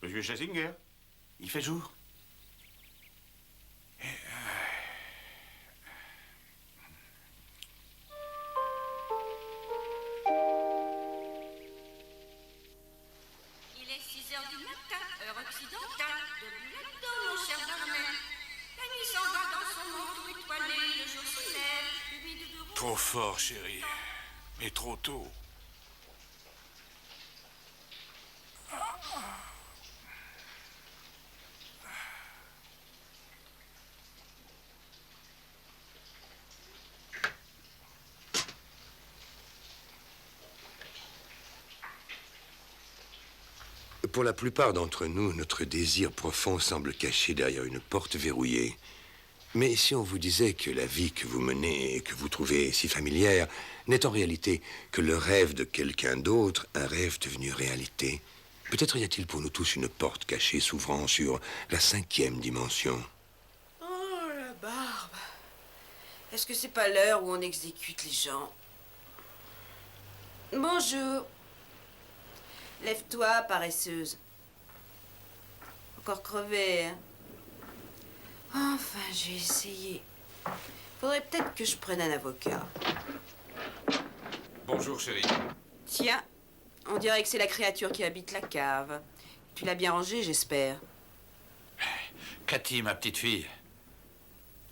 Monsieur Schlesinger, il fait jour. Il est 6 heures du matin, heure occidentale. Debout là-dedans, mon cher Barnet. La nuit s'en va dans son manteau étoilé, le jour se lève, lui de bureau. Trop fort, chérie. Mais trop tôt. Pour la plupart d'entre nous, notre désir profond semble caché derrière une porte verrouillée. Mais si on vous disait que la vie que vous menez et que vous trouvez si familière n'est en réalité que le rêve de quelqu'un d'autre, un rêve devenu réalité, peut-être y a-t-il pour nous tous une porte cachée s'ouvrant sur la 5e dimension. Oh, la barbe. Est-ce que c'est pas l'heure où on exécute les gens? Bonjour. Lève-toi, paresseuse. Encore crevée, hein? Enfin, j'ai essayé. Faudrait peut-être que je prenne un avocat. Bonjour, chérie. Tiens, on dirait que c'est la créature qui habite la cave. Tu l'as bien rangée, j'espère. Cathy, ma petite fille.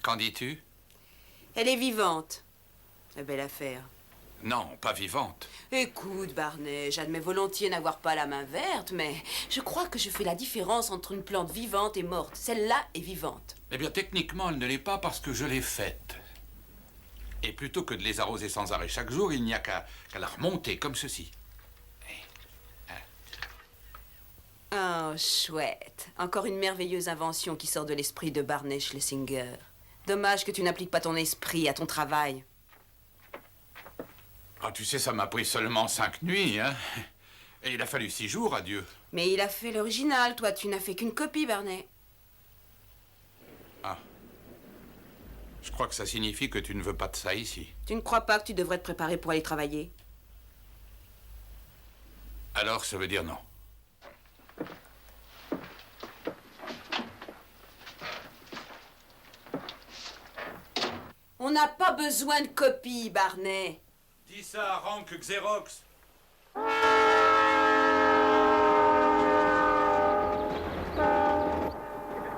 Qu'en dis-tu? Elle est vivante. La belle affaire. Non, pas vivante. Écoute, Barnet, j'admets volontiers n'avoir pas la main verte, mais je crois que je fais la différence entre une plante vivante et morte. Celle-là est vivante. Eh bien, techniquement, elle ne l'est pas parce que je l'ai faite. Et plutôt que de les arroser sans arrêt chaque jour, il n'y a qu'à la remonter comme ceci. Oh, chouette. Encore une merveilleuse invention qui sort de l'esprit de Barnet Schlesinger. Dommage que tu n'appliques pas ton esprit à ton travail. Ah, tu sais, ça m'a pris seulement 5 nuits, hein. Et il a fallu 6 jours à Dieu. Mais il a fait l'original, toi. Tu n'as fait qu'une copie, Barnet. Ah. Je crois que ça signifie que tu ne veux pas de ça ici. Tu ne crois pas que tu devrais te préparer pour aller travailler? Alors, ça veut dire non. On n'a pas besoin de copie, Barnet. Dis ça à Rank Xerox.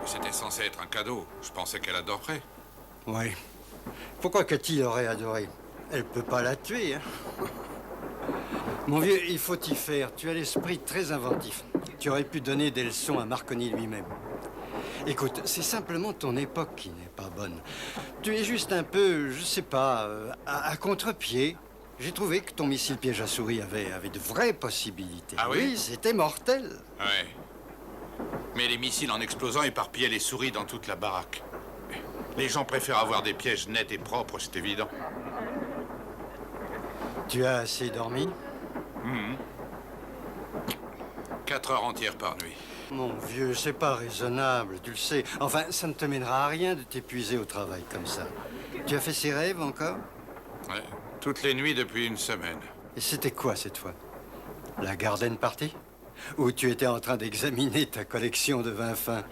C'était censé être un cadeau. Je pensais qu'elle adorerait. Oui. Pourquoi Cathy l'aurait adoré? Elle peut pas la tuer, hein. Mon vieux, il faut y faire. Tu as l'esprit très inventif. Tu aurais pu donner des leçons à Marconi lui-même. Écoute, c'est simplement ton époque qui n'est pas bonne. Tu es juste un peu, je sais pas, à contre-pied. J'ai trouvé que ton missile piège à souris avait de vraies possibilités. Ah oui? C'était mortel. Ouais. Mais les missiles en explosant éparpillaient les souris dans toute la baraque. Les gens préfèrent avoir des pièges nets et propres, c'est évident. Tu as assez dormi? 4 heures entières par nuit. Mon vieux, c'est pas raisonnable, tu le sais. Enfin, ça ne te mènera à rien de t'épuiser au travail comme ça. Tu as fait ces rêves encore? Ouais. Toutes les nuits depuis une semaine. Et c'était quoi cette fois? La garden party? Ou tu étais en train d'examiner ta collection de vins fins?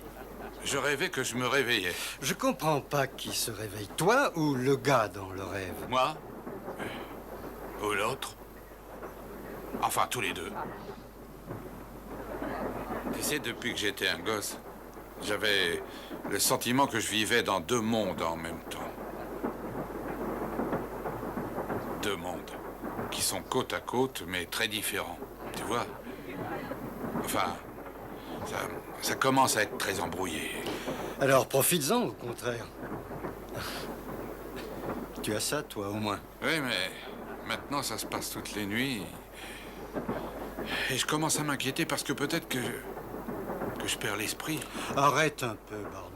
Je rêvais que je me réveillais. Je comprends pas qui se réveille, toi ou le gars dans le rêve? Moi? Ou l'autre? Enfin, tous les deux. Tu sais, depuis que j'étais un gosse, j'avais le sentiment que je vivais dans 2 mondes en même temps. 2 mondes qui sont côte à côte, mais très différents. Tu vois? Enfin, ça commence à être très embrouillé. Alors profites-en, au contraire. Tu as ça, toi, au moins. Oui, mais maintenant, ça se passe toutes les nuits. Et je commence à m'inquiéter parce que peut-être que je perds l'esprit. Arrête un peu, Barnet.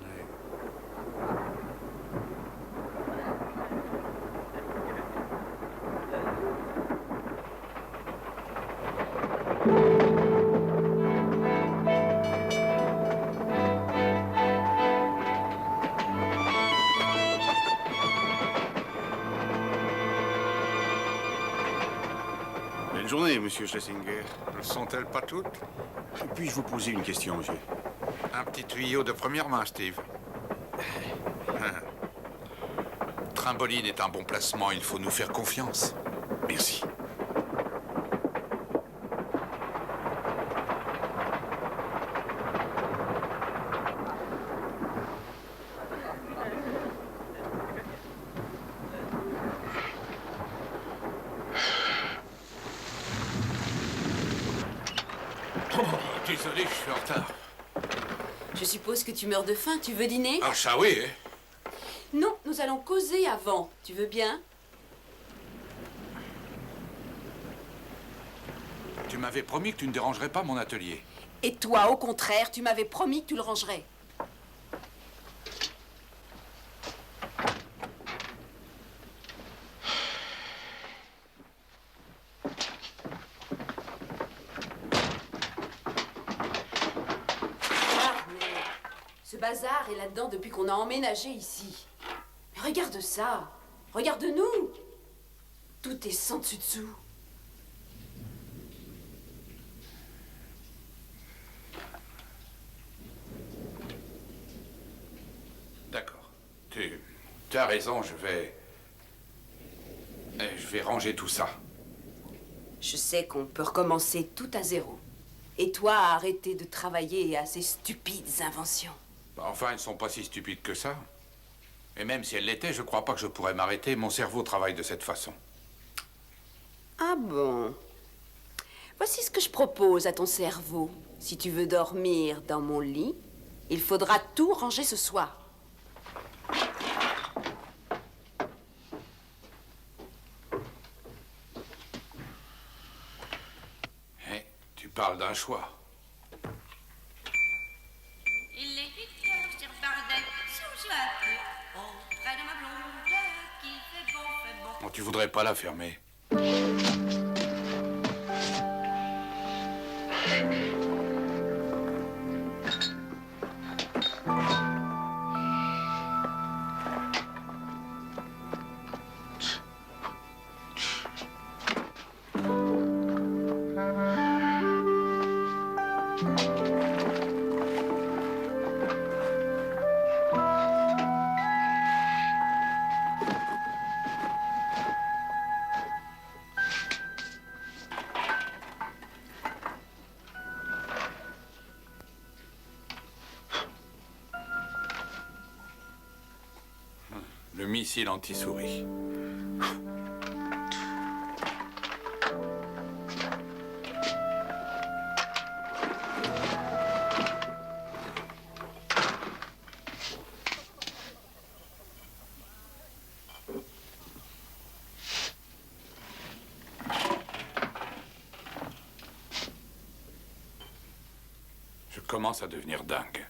journée, monsieur Schlesinger. Ne sont-elles pas toutes? Puis-je vous poser une question, monsieur? Un petit tuyau de première main, Steve. Trimboline est un bon placement, il faut nous faire confiance. Merci. Désolé, je suis en retard. Je suppose que tu meurs de faim. Tu veux dîner? Ah, ça oui, hein? Non, nous allons causer avant. Tu veux bien? Tu m'avais promis que tu ne dérangerais pas mon atelier. Et toi, au contraire, tu m'avais promis que tu le rangerais. Ce bazar est là-dedans depuis qu'on a emménagé ici. Mais regarde ça. Regarde-nous. Tout est sans dessus-dessous. D'accord. Tu as raison, je vais ranger tout ça. Je sais qu'on peut recommencer tout à zéro. Et toi, arrêter de travailler à ces stupides inventions. Enfin, elles ne sont pas si stupides que ça. Et même si elles l'étaient, je crois pas que je pourrais m'arrêter. Mon cerveau travaille de cette façon. Ah bon? Voici ce que je propose à ton cerveau. Si tu veux dormir dans mon lit, il faudra tout ranger ce soir. Eh, tu parles d'un choix. Il est 8 heures sur Bardel, sous un peu, auprès de ma blonde, qui fait bon. Bon, tu voudrais pas la fermer. Le missile anti-souris. Je commence à devenir dingue.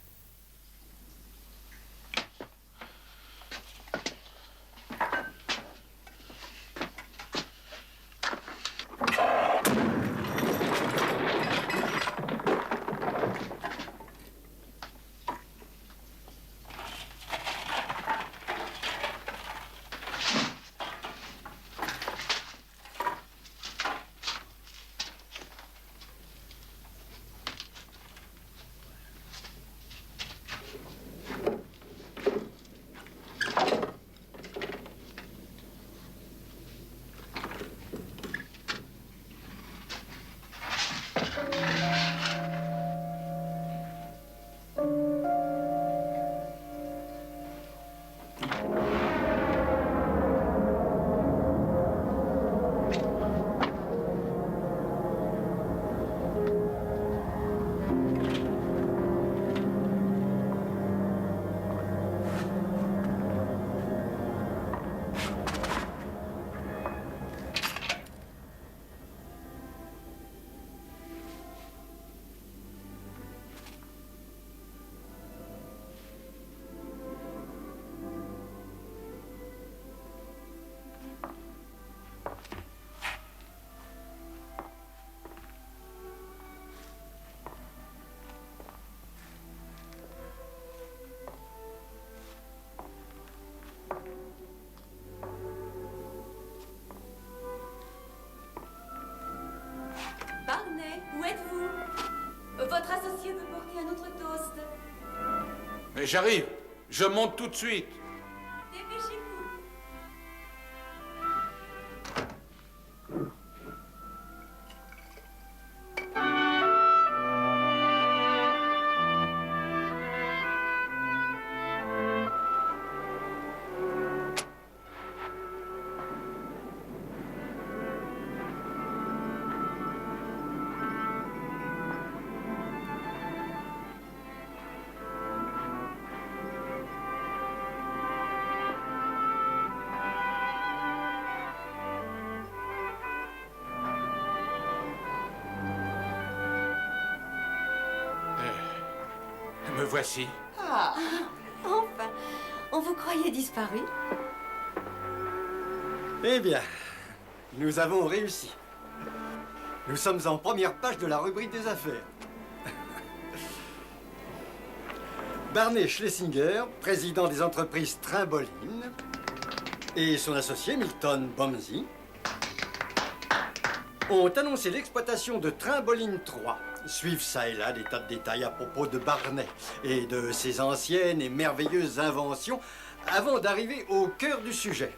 Mais j'arrive. Je monte tout de suite. Dépêchez-vous. Me voici. Ah, enfin, on vous croyait disparu. Eh bien, nous avons réussi. Nous sommes en première page de la rubrique des affaires. Barney Schlesinger, président des entreprises Trimboline, et son associé Milton Bomsey ont annoncé l'exploitation de Trimboline 3. Suivent ça et là des tas de détails à propos de Barney et de ses anciennes et merveilleuses inventions avant d'arriver au cœur du sujet.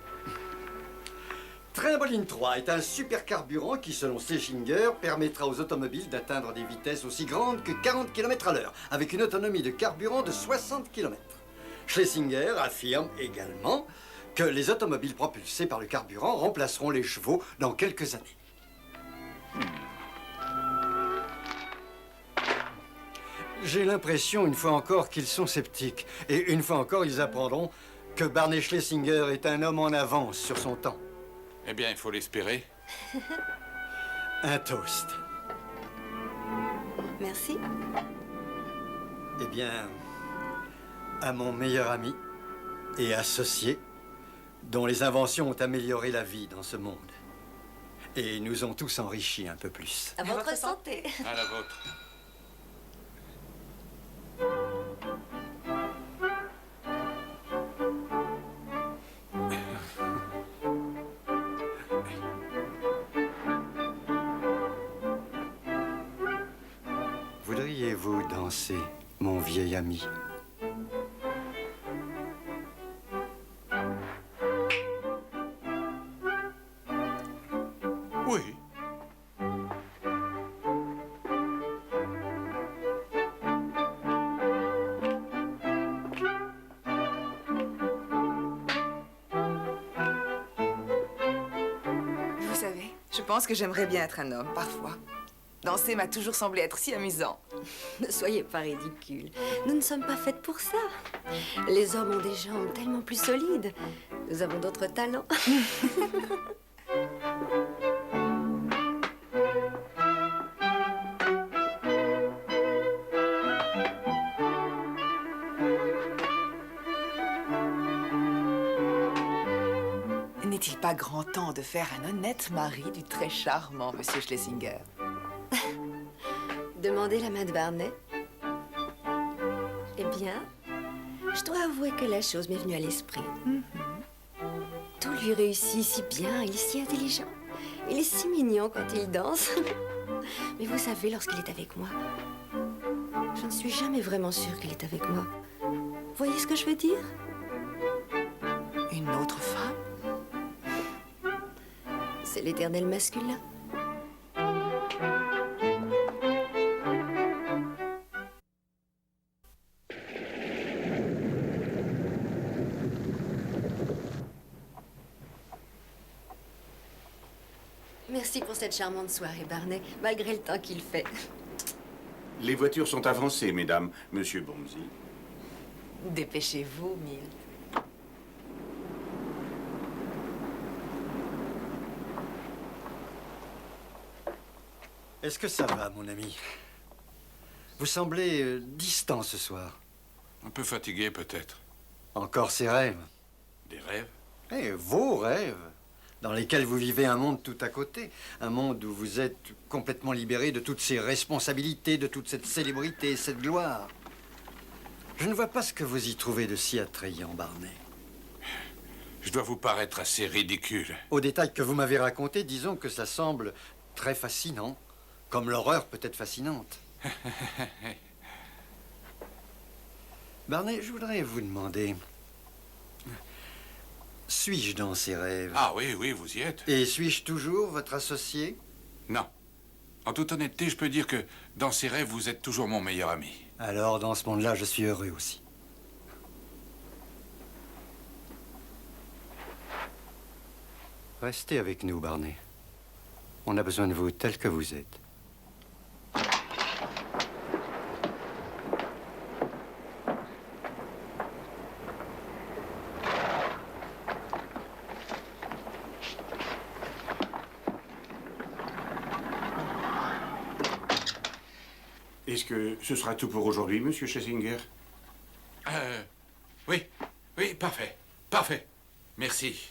Trimboline 3 est un supercarburant qui, selon Schlesinger, permettra aux automobiles d'atteindre des vitesses aussi grandes que 40 km/h, avec une autonomie de carburant de 60 km. Schlesinger affirme également que les automobiles propulsées par le carburant remplaceront les chevaux dans quelques années. J'ai l'impression, une fois encore, qu'ils sont sceptiques. Et une fois encore, ils apprendront que Barney Schlesinger est un homme en avance sur son temps. Eh bien, il faut l'espérer. Un toast. Merci. Eh bien, à mon meilleur ami et associé, dont les inventions ont amélioré la vie dans ce monde. Et nous ont tous enrichis un peu plus. À votre santé. À la vôtre. Voudriez-vous danser, mon vieil ami? Oui. Vous savez, je pense que j'aimerais bien être un homme, parfois. Danser m'a toujours semblé être si amusant. Ne soyez pas ridicule. Nous ne sommes pas faites pour ça. Les hommes ont des jambes tellement plus solides. Nous avons d'autres talents. N'est-il pas grand temps de faire un honnête mari du très charmant Monsieur Schlesinger? Demandez la main de Barney. Eh bien, je dois avouer que la chose m'est venue à l'esprit. Tout lui réussit si bien, il est si intelligent. Il est si mignon quand il danse. Mais vous savez, lorsqu'il est avec moi, je ne suis jamais vraiment sûre qu'il est avec moi. Voyez ce que je veux dire? Une autre femme? C'est l'éternel masculin. Merci pour cette charmante soirée, Barney, malgré le temps qu'il fait. Les voitures sont avancées, mesdames. Monsieur Bomsey. Dépêchez-vous, Milt. Est-ce que ça va, mon ami? Vous semblez distant ce soir. Un peu fatigué, peut-être. Encore ces rêves. Des rêves? Eh, vos rêves, dans lesquels vous vivez un monde tout à côté. Un monde où vous êtes complètement libéré de toutes ces responsabilités, de toute cette célébrité, cette gloire. Je ne vois pas ce que vous y trouvez de si attrayant, Barney. Je dois vous paraître assez ridicule. Aux détails que vous m'avez racontés, disons que ça semble très fascinant. Comme l'horreur peut être fascinante. Barney, je voudrais vous demander... Suis-je dans ces rêves? Ah oui, oui, vous y êtes. Et suis-je toujours votre associé? Non. En toute honnêteté, je peux dire que dans ces rêves, vous êtes toujours mon meilleur ami. Alors, dans ce monde-là, je suis heureux aussi. Restez avec nous, Barney. On a besoin de vous tel que vous êtes. Est-ce que ce sera tout pour aujourd'hui, monsieur Schlesinger? Oui, oui, parfait, parfait. Merci.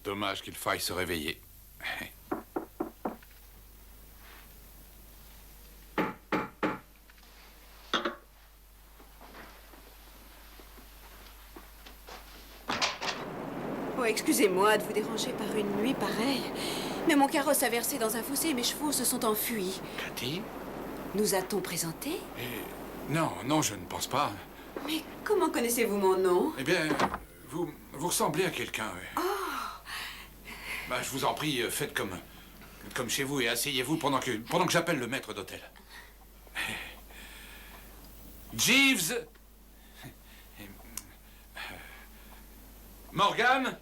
Dommage qu'il faille se réveiller. Oh, excusez-moi de vous déranger par une nuit pareille. Mais mon carrosse a versé dans un fossé et mes chevaux se sont enfuis. Cathy? Nous a-t-on présenté? Non, non, je ne pense pas. Mais comment connaissez-vous mon nom? Eh bien, vous ressemblez à quelqu'un. Oui. Bah, je vous en prie, faites comme chez vous et asseyez-vous pendant que j'appelle le maître d'hôtel. Jeeves! Morgan?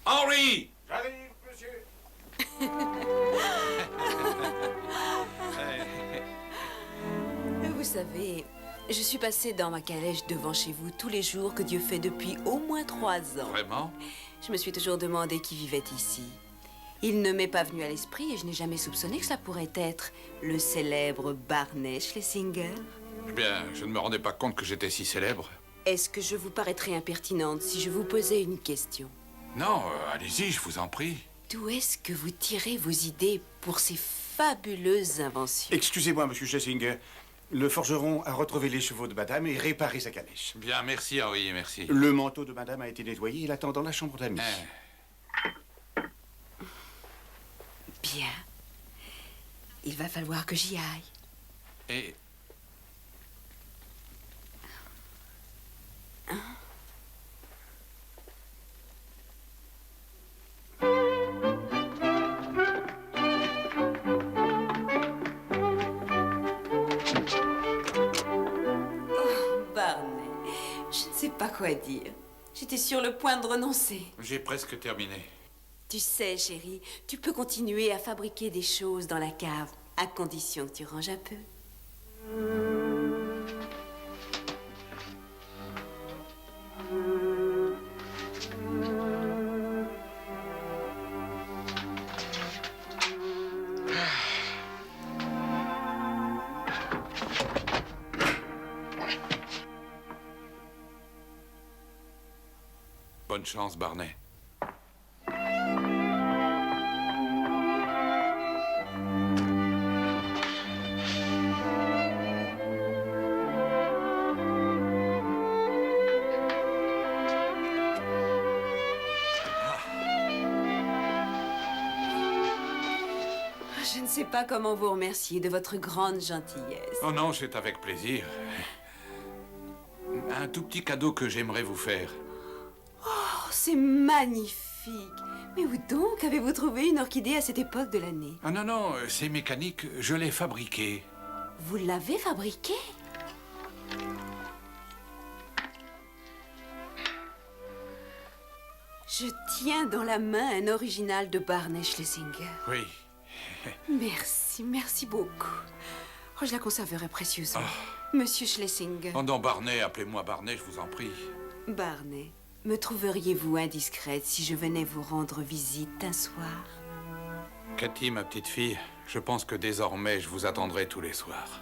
Henry! J'arrive, monsieur. Vous savez, je suis passée dans ma calèche devant chez vous tous les jours que Dieu fait depuis au moins 3 ans. Vraiment? Je me suis toujours demandé qui vivait ici. Il ne m'est pas venu à l'esprit et je n'ai jamais soupçonné que ça pourrait être le célèbre Barney Schlesinger. Eh bien, je ne me rendais pas compte que j'étais si célèbre. Est-ce que je vous paraîtrais impertinente si je vous posais une question? Non, allez-y, je vous en prie. D'où est-ce que vous tirez vos idées pour ces fabuleuses inventions? Excusez-moi, monsieur Schlesinger. Le forgeron a retrouvé les chevaux de madame et réparé sa calèche. Bien, merci Henri, merci. Le manteau de madame a été nettoyé, il attend dans la chambre d'amis. Bien. Il va falloir que j'y aille. Et... Barney, je ne sais pas quoi dire. J'étais sur le point de renoncer. J'ai presque terminé. Tu sais, chérie, tu peux continuer à fabriquer des choses dans la cave, à condition que tu ranges un peu. Bonne chance, Barney. Je ne sais pas comment vous remercier de votre grande gentillesse. Oh non, c'est avec plaisir. Un tout petit cadeau que j'aimerais vous faire. Oh, c'est magnifique. Mais où donc avez-vous trouvé une orchidée à cette époque de l'année? Ah non, non, c'est mécanique, je l'ai fabriqué. Vous l'avez fabriquée? Je tiens dans la main un original de Barney Schlesinger. Oui. Merci, merci beaucoup. Oh, je la conserverai précieusement. Monsieur Schlesinger. Oh non, Barney, appelez-moi Barney, je vous en prie. Barney, me trouveriez-vous indiscrète si je venais vous rendre visite un soir? Cathy, ma petite fille, je pense que désormais, je vous attendrai tous les soirs.